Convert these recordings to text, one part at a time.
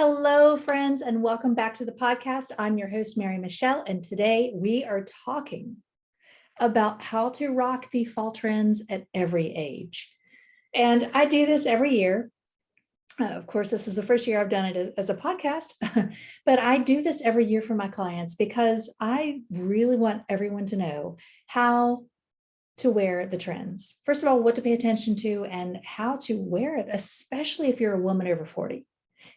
Hello, friends, and welcome back to the podcast. I'm your host, Mary Michelle, and today we are talking about how to rock the fall trends at every age. And I do this every year. Of course, this is the first year I've done it as a podcast, but I do this every year for my clients because I really want everyone to know how to wear the trends. First of all, what to pay attention to and how to wear it, especially if you're a woman over 40.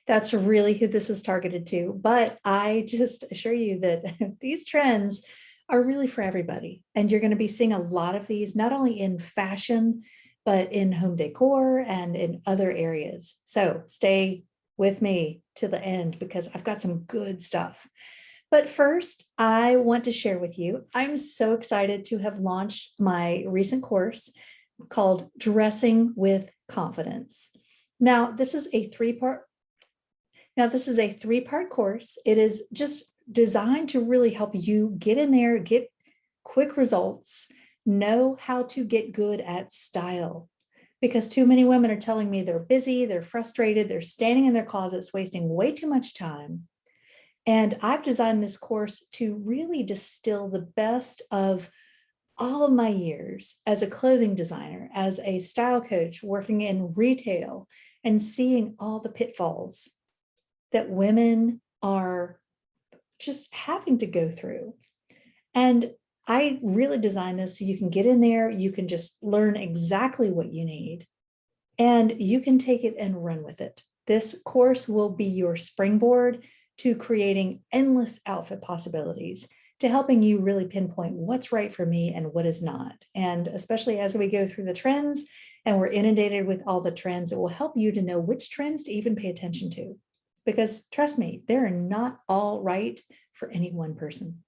That's really who this is targeted to. But I just assure you that these trends are really for everybody. And you're going to be seeing a lot of these, not only in fashion, but in home decor and in other areas. So stay with me to the end because I've got some good stuff. But first, I want to share with you, I'm so excited to have launched my recent course called Dressing with Confidence. Now, this is a three-part course. It is just designed to really help you get in there, get quick results, know how to get good at style. Because too many women are telling me they're busy, they're frustrated, they're standing in their closets, wasting way too much time. And I've designed this course to really distill the best of all of my years as a clothing designer, as a style coach, working in retail and seeing all the pitfalls that women are just having to go through. And I really designed this so you can get in there, you can just learn exactly what you need, and you can take it and run with it. This course will be your springboard to creating endless outfit possibilities, to helping you really pinpoint what's right for me and what is not. And especially as we go through the trends and we're inundated with all the trends, it will help you to know which trends to even pay attention to. Because trust me, they're not all right for any one person.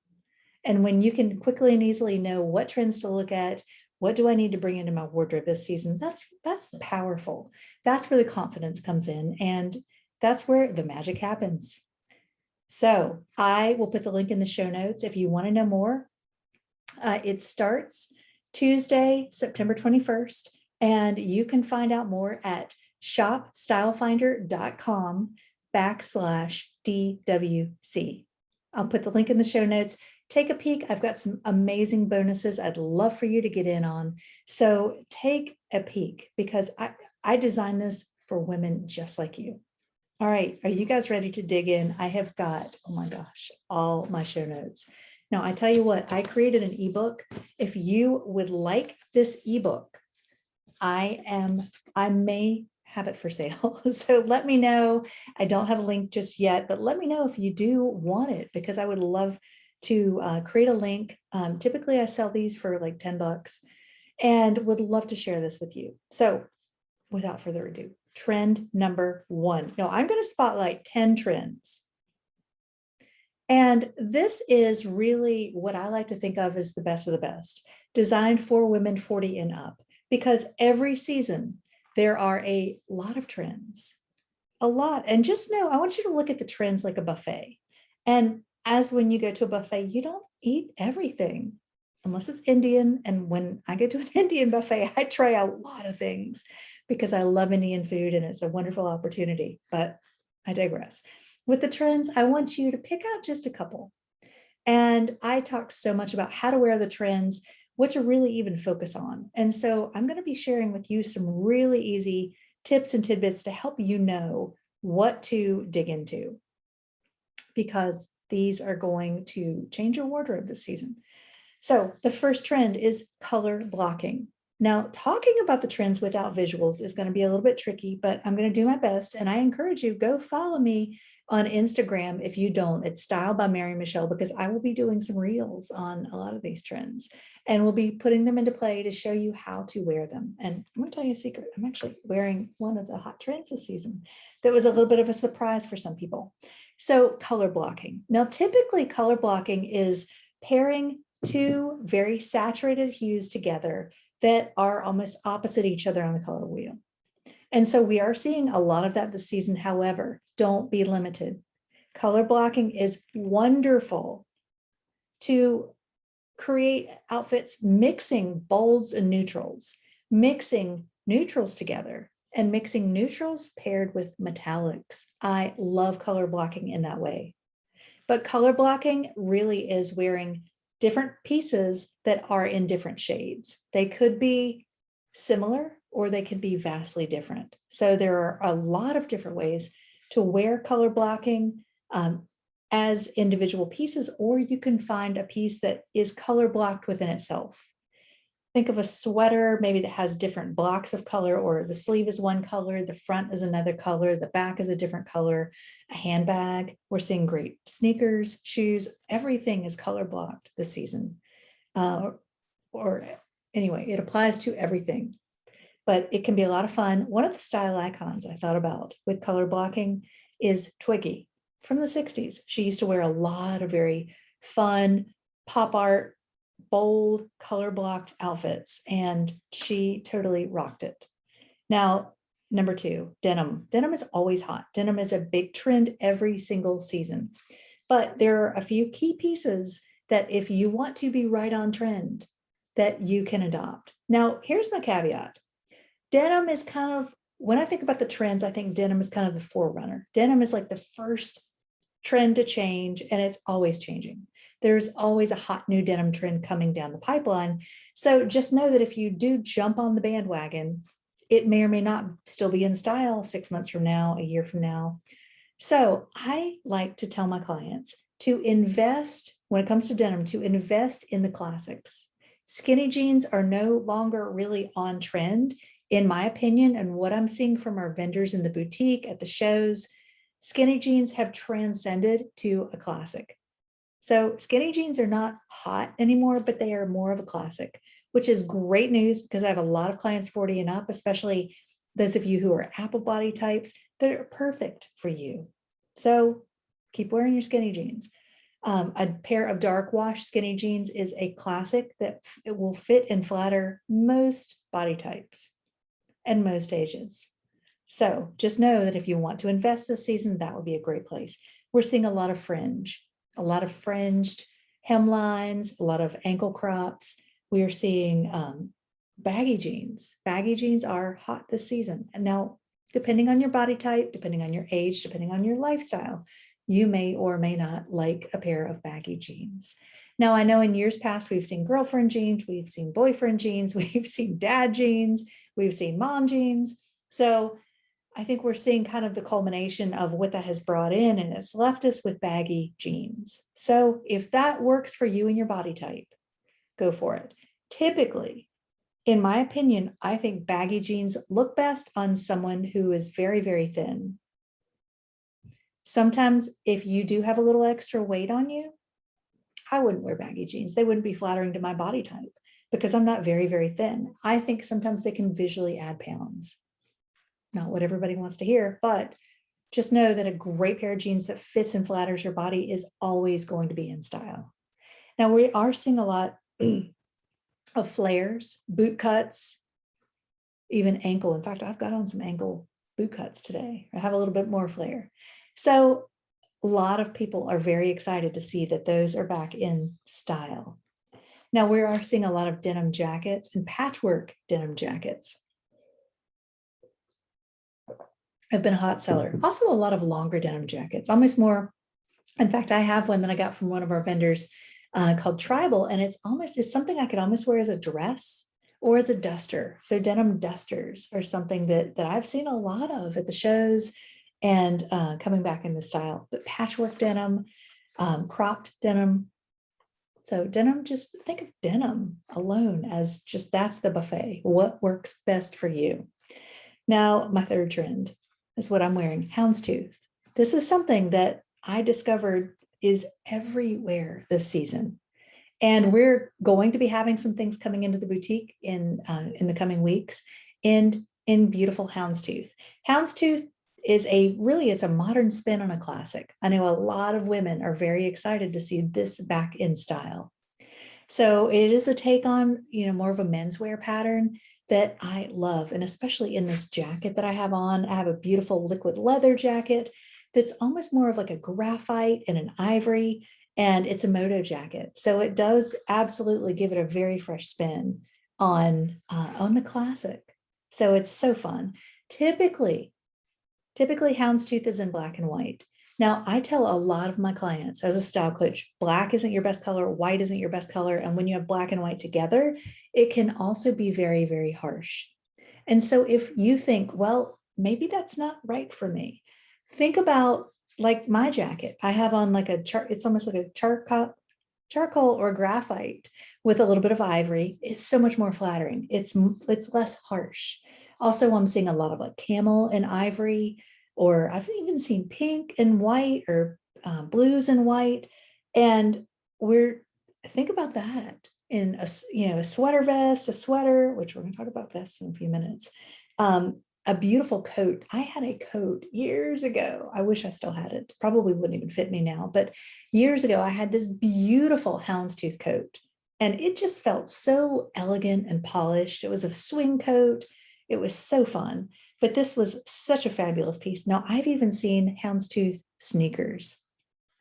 And when you can quickly and easily know what trends to look at, what do I need to bring into my wardrobe this season? That's powerful. That's where the confidence comes in, and that's where the magic happens. So I will put the link in the show notes if you want to know more. It starts Tuesday, September 21st, and you can find out more at shopstylefinder.com/DWC. I'll put the link in the show notes. Take a peek. I've got some amazing bonuses I'd love for you to get in on. So take a peek because I designed this for women just like you. All right. Are you guys ready to dig in? I have got, oh my gosh, all my show notes. Now, I tell you what, I created an ebook. If you would like this ebook, I may have it for sale. So let me know. I don't have a link just yet, but let me know if you do want it because I would love to create a link. Typically I sell these for like $10 and would love to share this with you. So without further ado, trend number 1. No, I'm going to spotlight 10 trends. And this is really what I like to think of as the best of the best, designed for women 40 and up, because every season there are a lot of trends, a lot. And just know, I want you to look at the trends like a buffet. And as when you go to a buffet, you don't eat everything unless it's Indian. And when I go to an Indian buffet, I try a lot of things because I love Indian food and it's a wonderful opportunity, but I digress. With the trends, I want you to pick out just a couple. And I talk so much about how to wear the trends, what to really even focus on. And so I'm going to be sharing with you some really easy tips and tidbits to help you know what to dig into, because these are going to change your wardrobe this season. So the first trend is color blocking. Now, talking about the trends without visuals is going to be a little bit tricky, but I'm going to do my best. And I encourage you, go follow me on Instagram. If you don't, it's Style by Mary Michelle, because I will be doing some reels on a lot of these trends and we'll be putting them into play to show you how to wear them. And I'm going to tell you a secret. I'm actually wearing one of the hot trends this season that was a little bit of a surprise for some people. So color blocking. Now, typically color blocking is pairing two very saturated hues together that are almost opposite each other on the color wheel. And so we are seeing a lot of that this season. However, don't be limited. Color blocking is wonderful to create outfits mixing bolds and neutrals, mixing neutrals together and mixing neutrals paired with metallics. I love color blocking in that way. But color blocking really is wearing different pieces that are in different shades. They could be similar or they could be vastly different. So there are a lot of different ways to wear color blocking as individual pieces, or you can find a piece that is color blocked within itself. Think of a sweater maybe that has different blocks of color, or the sleeve is one color, the front is another color, the back is a different color, a handbag. We're seeing great sneakers, shoes, everything is color blocked this season. Or anyway, it applies to everything, but it can be a lot of fun. One of the style icons I thought about with color blocking is Twiggy from the 60s. She used to wear a lot of very fun pop art, bold color blocked outfits, and she totally rocked it. Now, number 2, denim. Denim is always hot. Denim is a big trend every single season, but there are a few key pieces that if you want to be right on trend, that you can adopt. Now, here's my caveat. Denim is kind of, when I think about the trends, I think denim is kind of the forerunner. Denim is like the first trend to change, and it's always changing. There's always a hot new denim trend coming down the pipeline. So just know that if you do jump on the bandwagon, it may or may not still be in style 6 months from now, a year from now. So I like to tell my clients to invest, when it comes to denim, to invest in the classics. Skinny jeans are no longer really on trend, in my opinion, and what I'm seeing from our vendors in the boutique at the shows. Skinny jeans have transcended to a classic. So skinny jeans are not hot anymore, but they are more of a classic, which is great news because I have a lot of clients 40 and up, especially those of you who are apple body types that are perfect for you. So keep wearing your skinny jeans. A pair of dark wash skinny jeans is a classic that it will fit and flatter most body types and most ages. So just know that if you want to invest this season, that would be a great place. We're seeing a lot of fringe, a lot of fringed hemlines, a lot of ankle crops. We are seeing baggy jeans. Baggy jeans are hot this season. And now, depending on your body type, depending on your age, depending on your lifestyle, you may or may not like a pair of baggy jeans. Now, I know in years past, we've seen girlfriend jeans, we've seen boyfriend jeans, we've seen dad jeans, we've seen mom jeans. So I think we're seeing kind of the culmination of what that has brought in, and it's left us with baggy jeans. So if that works for you and your body type, go for it. Typically, in my opinion, I think baggy jeans look best on someone who is very, very thin. Sometimes if you do have a little extra weight on you, I wouldn't wear baggy jeans. They wouldn't be flattering to my body type because I'm not very, very thin. I think sometimes they can visually add pounds. Not what everybody wants to hear, but just know that a great pair of jeans that fits and flatters your body is always going to be in style. Now, we are seeing a lot of flares, boot cuts, even ankle. In fact, I've got on some ankle boot cuts today. I have a little bit more flare. So a lot of people are very excited to see that those are back in style. Now, we are seeing a lot of denim jackets and patchwork denim jackets. Have been a hot seller. Also a lot of longer denim jackets, almost more. In fact, I have one that I got from one of our vendors called Tribal, and it's something I could almost wear as a dress or as a duster. So denim dusters are something that I've seen a lot of at the shows and coming back into style. But patchwork denim, cropped denim. So denim, just think of denim alone as just that's the buffet. What works best for you? Now, my third trend is what I'm wearing, Houndstooth. This is something that I discovered is everywhere this season. And we're going to be having some things coming into the boutique in the coming weeks in beautiful Houndstooth. Houndstooth is it's a modern spin on a classic. I know a lot of women are very excited to see this back in style. So it is a take on, more of a menswear pattern that I love. And especially in this jacket that I have on, I have a beautiful liquid leather jacket that's almost more of like a graphite and an ivory, and it's a moto jacket. So it does absolutely give it a very fresh spin on the classic. So it's so fun. Typically, Houndstooth is in black and white. Now, I tell a lot of my clients as a style coach, black isn't your best color, white isn't your best color. And when you have black and white together, it can also be very, very harsh. And so if you think, well, maybe that's not right for me, think about like my jacket. I have on like a chart, it's almost like a charcoal or graphite with a little bit of ivory. It's so much more flattering. It's less harsh. Also, I'm seeing a lot of like camel and ivory, or I've even seen pink and white, or blues and white. And think about that in a sweater vest, a sweater, which we're going to talk about vests in a few minutes. A beautiful coat. I had a coat years ago. I wish I still had it. Probably wouldn't even fit me now, but years ago I had this beautiful houndstooth coat, and it just felt so elegant and polished. It was a swing coat. It was so fun, but this was such a fabulous piece. Now I've even seen houndstooth sneakers.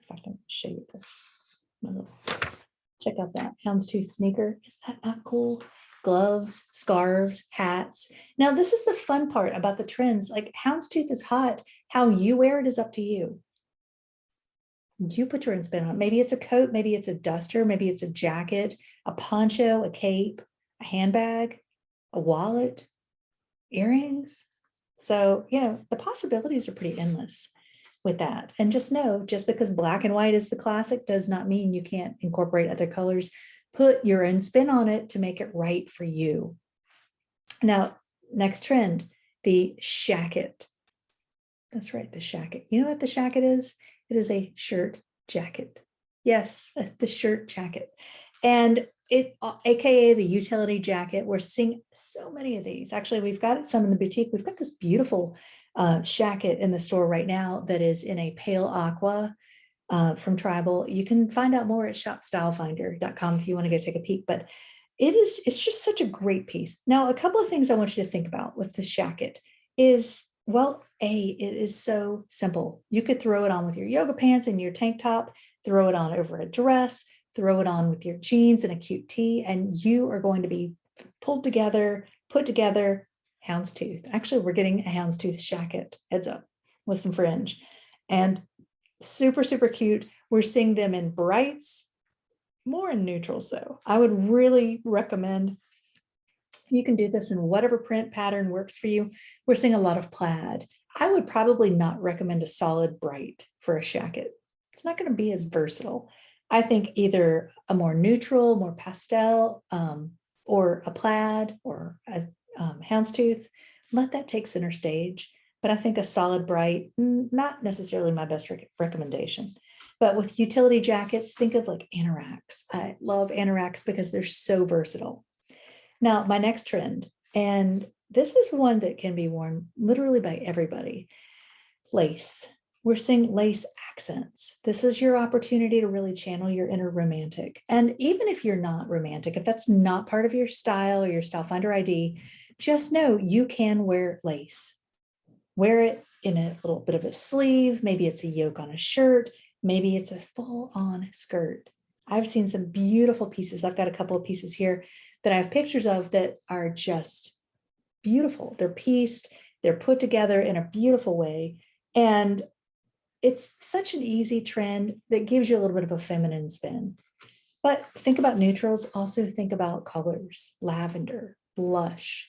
If I can show you this, check out that houndstooth sneaker. Is that not cool? Gloves, scarves, hats. Now, this is the fun part about the trends. Like houndstooth is hot. How you wear it is up to you. You put your own spin on it. Maybe it's a coat, maybe it's a duster, maybe it's a jacket, a poncho, a cape, a handbag, a wallet, earrings. So, the possibilities are pretty endless with that. And just know, just because black and white is the classic does not mean you can't incorporate other colors. Put your own spin on it to make it right for you. Now, next trend, the shacket. That's right, the shacket. You know what the shacket is? It is a shirt jacket. Yes, the shirt jacket. And it, AKA the utility jacket. We're seeing so many of these. Actually, we've got some in the boutique. We've got this beautiful shacket in the store right now that is in a pale aqua from Tribal. You can find out more at shopstylefinder.com if you want to go take a peek, but it's just such a great piece. Now, a couple of things I want you to think about with the shacket is, well, it is so simple. You could throw it on with your yoga pants and your tank top, throw it on over a dress, throw it on with your jeans and a cute tee, and you are going to be pulled together, put together, houndstooth. Actually, we're getting a houndstooth shacket, heads up, with some fringe. And super, super cute. We're seeing them in brights, more in neutrals though. I would really recommend you can do this in whatever print pattern works for you. We're seeing a lot of plaid. I would probably not recommend a solid bright for a shacket. It's not going to be as versatile. I think either a more neutral, more pastel, or a plaid or a houndstooth, let that take center stage. But I think a solid bright, not necessarily my best recommendation. But with utility jackets, think of like anoraks. I love anoraks because they're so versatile. Now, my next trend, and this is one that can be worn literally by everybody, lace. We're seeing lace accents. This is your opportunity to really channel your inner romantic. And even if you're not romantic, if that's not part of your style or your Style Finder ID, just know you can wear lace. Wear it in a little bit of a sleeve. Maybe it's a yoke on a shirt. Maybe it's a full-on skirt. I've seen some beautiful pieces. I've got a couple of pieces here that I have pictures of that are just beautiful. They're pieced, they're put together in a beautiful way. And it's such an easy trend that gives you a little bit of a feminine spin. But think about neutrals. Also think about colors, lavender, blush.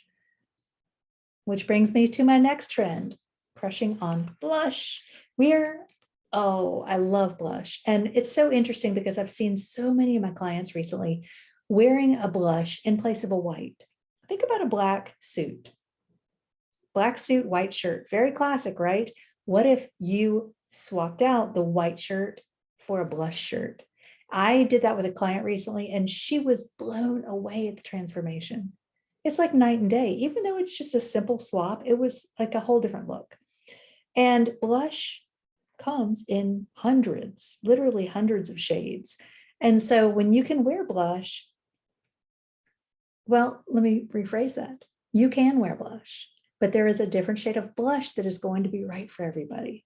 Which brings me to my next trend, crushing on blush. I love blush. And it's so interesting because I've seen so many of my clients recently wearing a blush in place of a white. Think about a black suit, white shirt, very classic, right? What if you swapped out the white shirt for a blush shirt? I did that with a client recently, and she was blown away at the transformation. It's like night and day. Even though it's just a simple swap, it was like a whole different look. And blush comes in hundreds, literally hundreds of shades. And so when you can wear blush, well, let me rephrase that. You can wear blush, but there is a different shade of blush that is going to be right for everybody.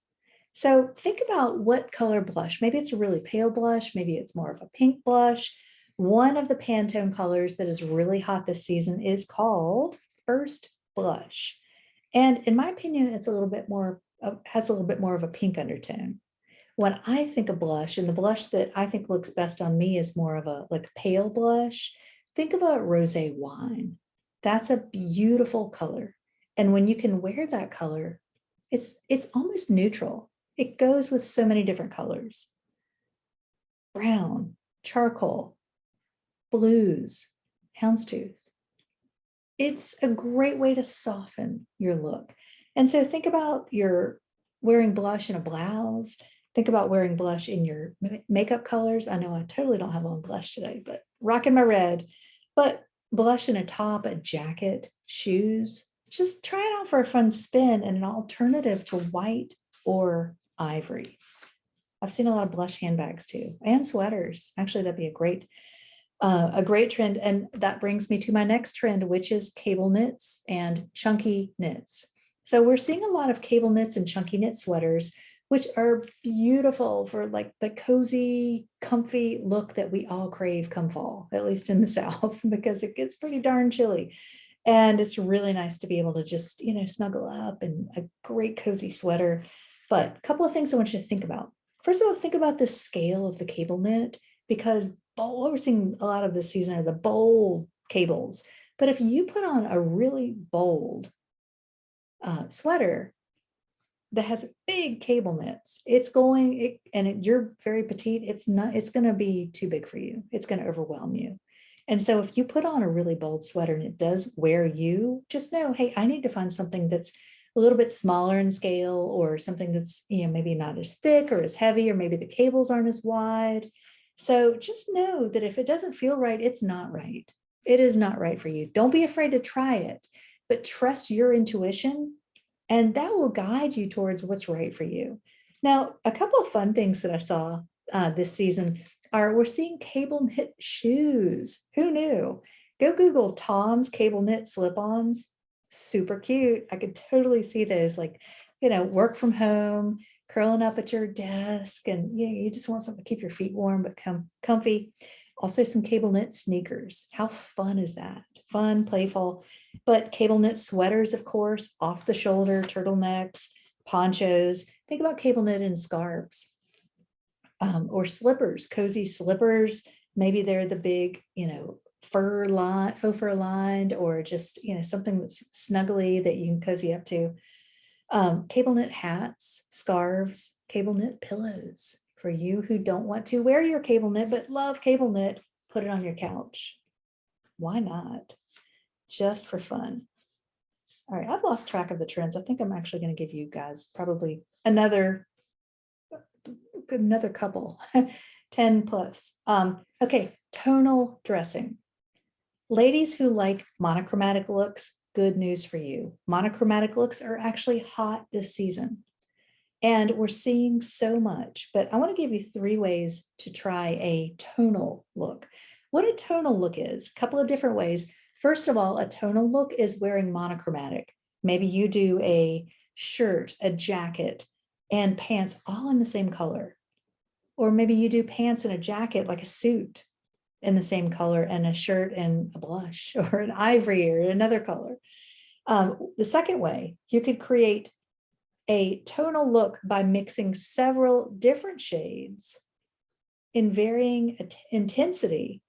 So think about what color blush. Maybe it's a really pale blush. Maybe it's more of a pink blush. One of the Pantone colors that is really hot this season is called First Blush. And in my opinion, it's a little bit more, has a little bit more of a pink undertone. When I think of blush, and the blush that I think looks best on me is more of a like pale blush, think about rosé wine. That's a beautiful color. And when you can wear that color, it's almost neutral. It goes with so many different colors. Brown, charcoal, blues, houndstooth. It's a great way to soften your look. And so think about your wearing blush in a blouse. Think about wearing blush in your makeup colors. I know I totally don't have on blush today, but rocking my red. But blush in a top, a jacket, shoes. Just try it out for a fun spin and an alternative to white or ivory. I've seen a lot of blush handbags too, and sweaters. Actually, that'd be a great trend. And that brings me to my next trend, which is cable knits and chunky knits. So we're seeing a lot of cable knits and chunky knit sweaters, which are beautiful for like the cozy, comfy look that we all crave come fall, at least in the South, because it gets pretty darn chilly. And it's really nice to be able to just, snuggle up in a great cozy sweater. But a couple of things I want you to think about. First of all, think about the scale of the cable knit, because what we're seeing a lot of this season are the bold cables. But if you put on a really bold sweater that has big cable knits, you're very petite, it's going to be too big for you. It's going to overwhelm you. And so if you put on a really bold sweater and it does wear you, just know, hey, I need to find something that's a little bit smaller in scale, or something that's, maybe not as thick or as heavy, or maybe the cables aren't as wide. So just know that if it doesn't feel right, it's not right. It is not right for you. Don't be afraid to try it, but trust your intuition, and that will guide you towards what's right for you. Now, a couple of fun things that I saw this season are we're seeing cable knit shoes. Who knew? Go Google Tom's cable knit slip-ons. Super cute. I could totally see those, like, work from home, curling up at your desk, and you just want something to keep your feet warm but comfy. Also some cable knit sneakers. How fun is that? Fun, playful. But cable knit sweaters, of course, off the shoulder, turtlenecks, ponchos. Think about cable knit and scarves, or slippers, cozy slippers. Maybe they're the big, faux fur lined, or just, something that's snuggly that you can cozy up to. Cable knit hats, scarves, cable knit pillows. For you who don't want to wear your cable knit but love cable knit, put it on your couch. Why not? Just for fun. All right, I've lost track of the trends. I think I'm actually going to give you guys probably another couple, 10 plus. Okay, tonal dressing. Ladies who like monochromatic looks, good news for you. Monochromatic looks are actually hot this season, and we're seeing so much, but I want to give you 3 ways to try a tonal look. What a tonal look is, a couple of different ways. First of all, a tonal look is wearing monochromatic. Maybe you do a shirt, a jacket, and pants all in the same color. Or maybe you do pants and a jacket, like a suit, in the same color, and a shirt and a blush, or an ivory, or another color. The second way, you could create a tonal look by mixing several different shades in varying intensity.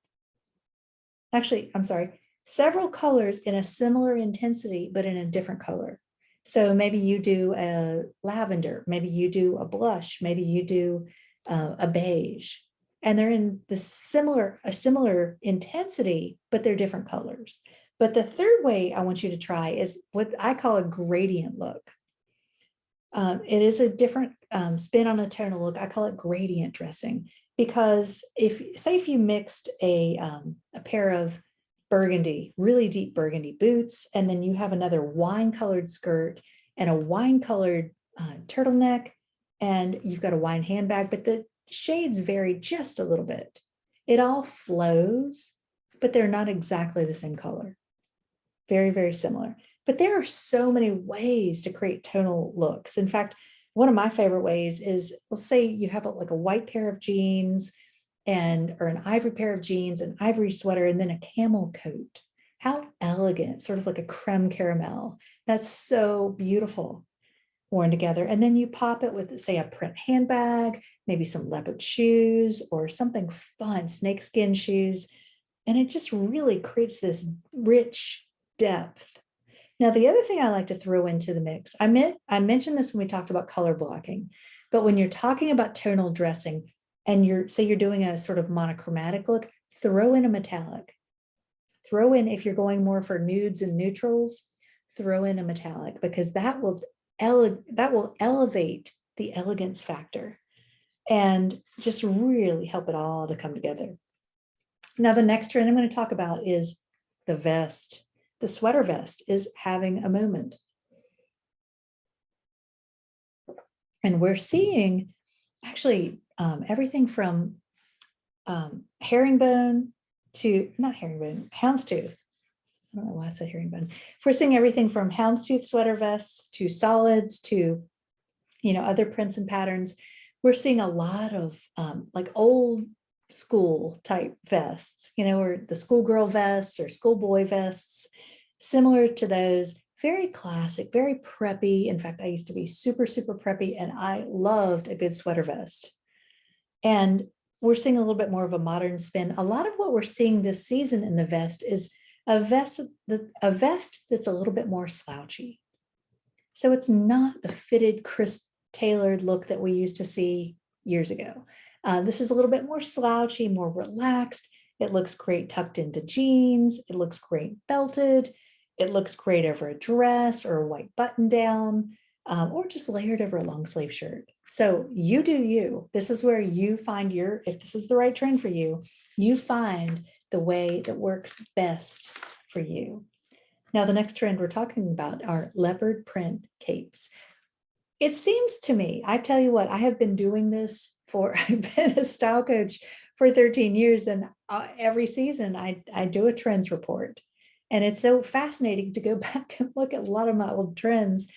Actually, I'm sorry, several colors in a similar intensity, but in a different color. So maybe you do a lavender, maybe you do a blush, maybe you do a beige, and they're in a similar intensity, but they're different colors. But the third way I want you to try is what I call a gradient look. It is a different spin on a tonal look. I call it gradient dressing, because if you mixed a pair of burgundy, really deep burgundy boots, and then you have another wine colored skirt and a wine colored turtleneck, and you've got a wine handbag, but the shades vary just a little bit. It all flows, but they're not exactly the same color. Very, very similar. But there are so many ways to create tonal looks. In fact, one of my favorite ways is, let's say you have like a white pair of jeans or an ivory pair of jeans, an ivory sweater, and then a camel coat. How elegant, sort of like a creme caramel. That's so beautiful worn together. And then you pop it with, say, a print handbag, maybe some leopard shoes or something fun, snakeskin shoes. And it just really creates this rich depth. Now, the other thing I like to throw into the mix, I mentioned this when we talked about color blocking, but when you're talking about tonal dressing and you're doing a sort of monochromatic look, throw in a metallic. Throw in, if you're going more for nudes and neutrals, throw in a metallic, because that will elevate the elegance factor and just really help it all to come together. Now, the next trend I'm going to talk about is the vest. The sweater vest is having a moment. And we're seeing actually everything from herringbone to, not herringbone, houndstooth. I don't know why I said herringbone. We're seeing everything from houndstooth sweater vests to solids to, other prints and patterns. We're seeing a lot of like old school type vests, or the schoolgirl vests or schoolboy vests, similar to those, very classic, very preppy. In fact, I used to be super, super preppy and I loved a good sweater vest. And we're seeing a little bit more of a modern spin. A lot of what we're seeing this season in the vest is a vest that's a little bit more slouchy. So it's not the fitted, crisp, tailored look that we used to see years ago. This is a little bit more slouchy, more relaxed. It looks great tucked into jeans. It looks great belted. It looks great over a dress or a white button down, or just layered over a long sleeve shirt. So you do you. This is where you find if this is the right trend for you, you find the way that works best for you. Now, the next trend we're talking about are leopard print capes. It seems to me, I tell you what, I have been doing this I've been a style coach for 13 years, and every season I do a trends report. And it's so fascinating to go back and look at a lot of my old trends,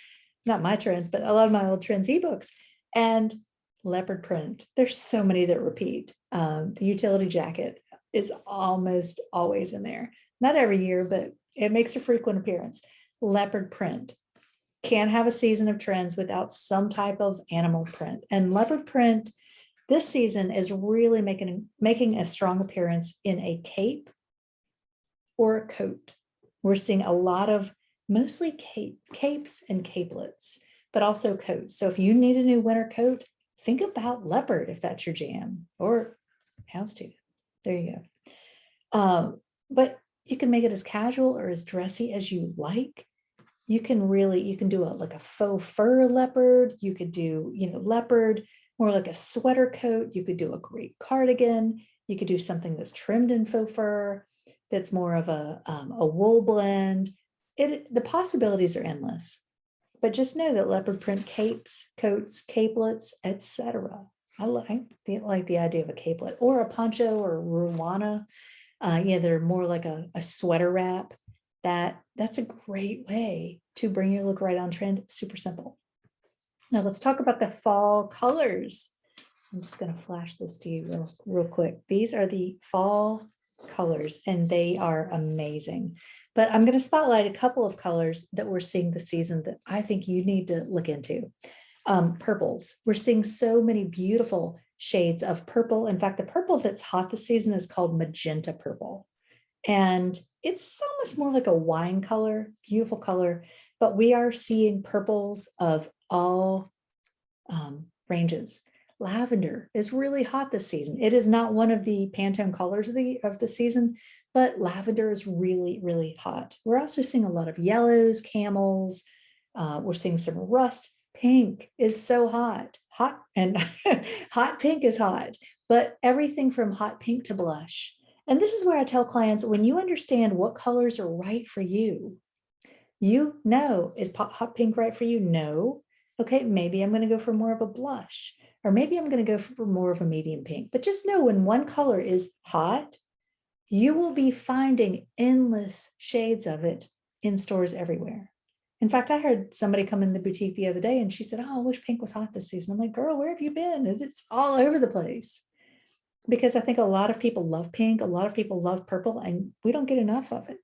not my trends, but a lot of my old trends ebooks. And leopard print, there's so many that repeat. The utility jacket is almost always in there. Not every year, but it makes a frequent appearance. Leopard print. Can't have a season of trends without some type of animal print. And leopard print this season is really making a strong appearance in a cape or a coat. We're seeing a lot of mostly capes and capelets, but also coats. So if you need a new winter coat, think about leopard if that's your jam, or houndstooth. There you go. But you can make it as casual or as dressy as you like. You can do like a faux fur leopard. You could do, leopard, more like a sweater coat. You could do a great cardigan. You could do something that's trimmed in faux fur, that's more of a wool blend. The possibilities are endless. But just know that leopard print capes, coats, capelets, etc. I like the idea of a capelet or a poncho or a ruana. They're more like a sweater wrap. That's a great way to bring your look right on trend. It's super simple. Now let's talk about the fall colors. I'm just going to flash this to you real quick. These are the fall colors and they are amazing. But I'm going to spotlight a couple of colors that we're seeing this season that I think you need to look into. Purples. We're seeing so many beautiful shades of purple. In fact, the purple that's hot this season is called Magenta Purple. And it's almost more like a wine color, beautiful color, but we are seeing purples of all ranges. Lavender is really hot this season. It is not one of the Pantone colors of the season, but lavender is really, really hot. We're also seeing a lot of yellows, camels. We're seeing some rust. Pink is so hot, and hot pink is hot, but everything from hot pink to blush. And this is where I tell clients, when you understand what colors are right for you, is hot pink right for you? No. Okay, maybe I'm going to go for more of a blush, or maybe I'm going to go for more of a medium pink. But just know when one color is hot, you will be finding endless shades of it in stores everywhere. In fact, I heard somebody come in the boutique the other day and she said, "Oh, I wish pink was hot this season." I'm like, "Girl, where have you been?" And it's all over the place. Because I think a lot of people love pink, a lot of people love purple, and we don't get enough of it.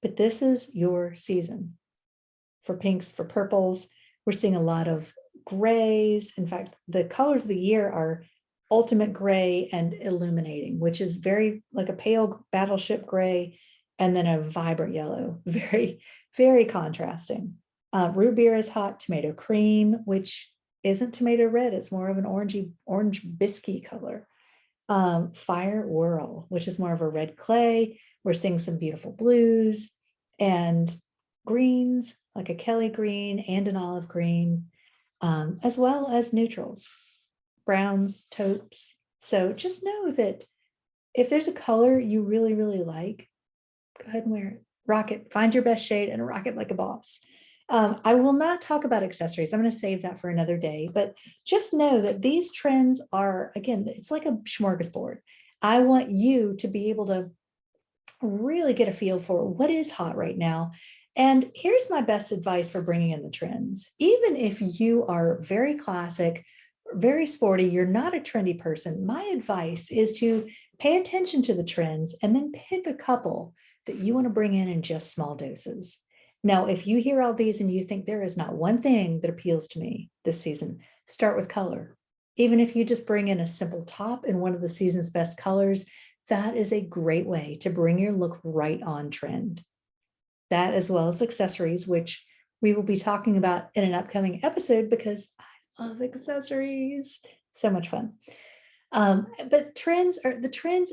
But this is your season. for pinks, for purples. We're seeing a lot of grays. In fact, the colors of the year are ultimate gray and illuminating, which is very like a pale battleship gray and then a vibrant yellow, very, very contrasting. Root beer is hot, tomato cream, which isn't tomato red, it's more of an orange biscuit color. Fire whirl, which is more of a red clay. We're seeing some beautiful blues and greens, like a Kelly green and an olive green, as well as neutrals, browns, taupes. So just know that if there's a color you really, really like, go ahead and wear it. Rock it. Find your best shade and rock it like a boss. I will not talk about accessories. I'm going to save that for another day, but just know that these trends are, again, it's like a smorgasbord. I want you to be able to really get a feel for what is hot right now. And here's my best advice for bringing in the trends. Even if you are very classic, very sporty, you're not a trendy person, my advice is to pay attention to the trends and then pick a couple that you want to bring in just small doses. Now, if you hear all these and you think there is not one thing that appeals to me this season, start with color. Even if you just bring in a simple top in one of the season's best colors, that is a great way to bring your look right on trend. That, as well as accessories, which we will be talking about in an upcoming episode because I love accessories. So much fun. But the trends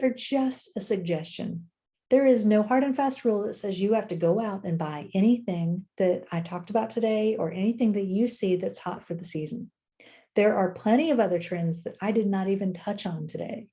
are just a suggestion. There is no hard and fast rule that says you have to go out and buy anything that I talked about today or anything that you see that's hot for the season. There are plenty of other trends that I did not even touch on today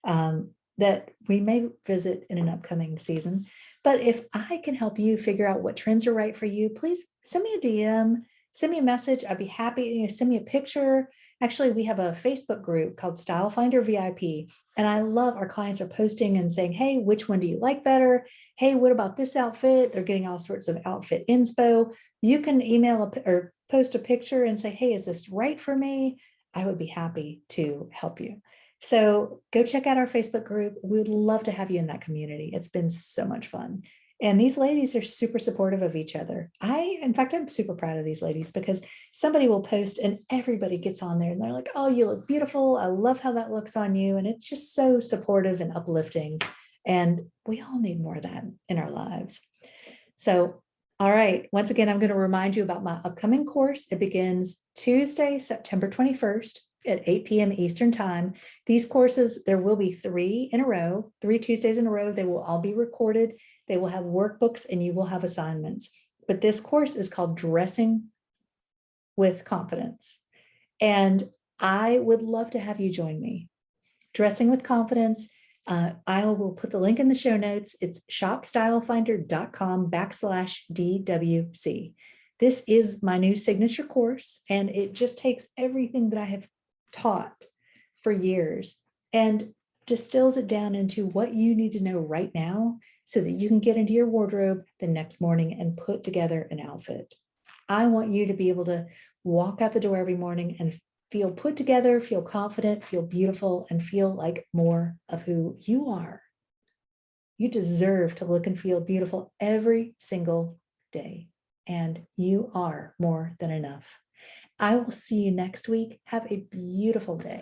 that we may visit in an upcoming season. But if I can help you figure out what trends are right for you, please send me a DM, send me a message. I'd be happy. Send me a picture. Actually, we have a Facebook group called Style Finder VIP. And I love our clients are posting and saying, hey, which one do you like better? Hey, what about this outfit? They're getting all sorts of outfit inspo. You can email or post a picture and say, hey, is this right for me? I would be happy to help you. So go check out our Facebook group. We would love to have you in that community. It's been so much fun. And these ladies are super supportive of each other. In fact, I'm super proud of these ladies because somebody will post and everybody gets on there and they're like, oh, you look beautiful. I love how that looks on you. And it's just so supportive and uplifting. And we all need more of that in our lives. So, all right. Once again, I'm going to remind you about my upcoming course. It begins Tuesday, September 21st at 8 p.m. Eastern time. These courses, there will be 3 Tuesdays in a row. They will all be recorded. They will have workbooks and you will have assignments. But this course is called Dressing with Confidence. And I would love to have you join me. Dressing with Confidence. I will put the link in the show notes. It's shopstylefinder.com/DWC. This is my new signature course, and it just takes everything that I have taught for years and distills it down into what you need to know right now so that you can get into your wardrobe the next morning and put together an outfit. I want you to be able to walk out the door every morning and feel put together, feel confident, feel beautiful, and feel like more of who you are. You deserve to look and feel beautiful every single day, and you are more than enough. I will see you next week. Have a beautiful day.